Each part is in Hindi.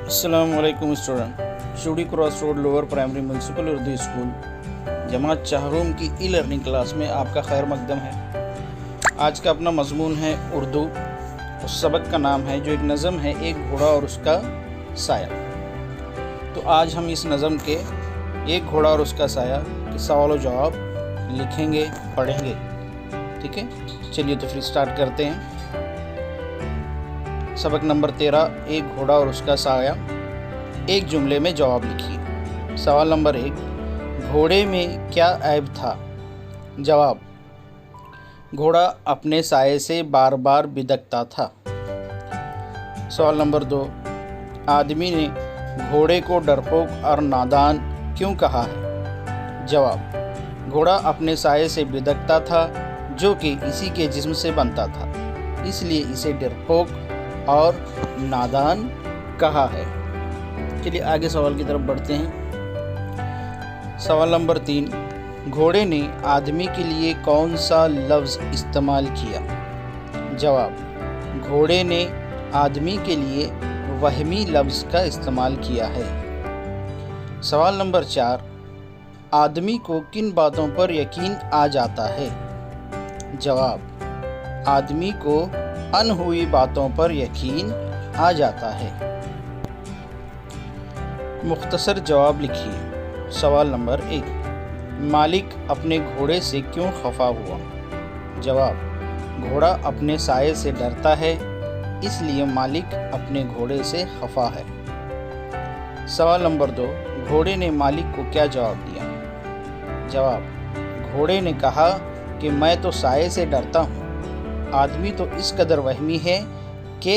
अस्सलामुअलैकुम student. Chudi cross road lower primary municipal Urdu school जमात चाहरूम की ई लर्निंग क्लास में आपका खैर मकदम है। आज का अपना मजमून है उर्दू। उस सबक का नाम है जो एक नज़म है, एक घोड़ा और उसका साया। तो आज हम इस नज़म के एक घोड़ा और उसका साया के सवाल और जवाब लिखेंगे, पढ़ेंगे। ठीक है, चलिए तो फिर स्टार्ट करते हैं। सबक नंबर 13, एक घोड़ा और उसका साया। एक जुमले में जवाब लिखिए। सवाल नंबर 1, घोड़े में क्या ऐब था? जवाब, घोड़ा अपने साये से बार बार बिदकता था। सवाल नंबर 2, आदमी ने घोड़े को डरपोक और नादान क्यों कहा है? जवाब, घोड़ा अपने साये से बिदकता था जो कि इसी के जिस्म से बनता था, इसलिए इसे डरपोक और नादान कहा है। चलिए आगे सवाल की तरफ बढ़ते हैं। सवाल नंबर 3, घोड़े ने आदमी के लिए कौन सा लफ्ज़ इस्तेमाल किया? जवाब, घोड़े ने आदमी के लिए वहमी लफ्ज़ का इस्तेमाल किया है। सवाल नंबर 4, आदमी को किन बातों पर यकीन आ जाता है? जवाब, आदमी को अनहुई बातों पर यकीन आ जाता है। मुख्तसर जवाब लिखिए। सवाल नंबर 1, मालिक अपने घोड़े से क्यों खफा हुआ? जवाब, घोड़ा अपने साये से डरता है, इसलिए मालिक अपने घोड़े से खफा है। सवाल नंबर 2, घोड़े ने मालिक को क्या जवाब दिया? जवाब, घोड़े ने कहा कि मैं तो साये से डरता हूँ, आदमी तो इस कदर वहमी है कि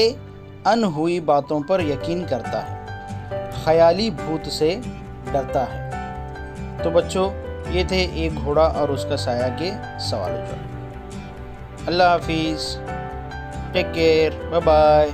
अनहुई बातों पर यकीन करता है, ख्याली भूत से डरता है। तो बच्चों, ये थे एक घोड़ा और उसका साया के सवाल जवाब। अल्लाह हाफिज़, टेक केयर, बाय बाय।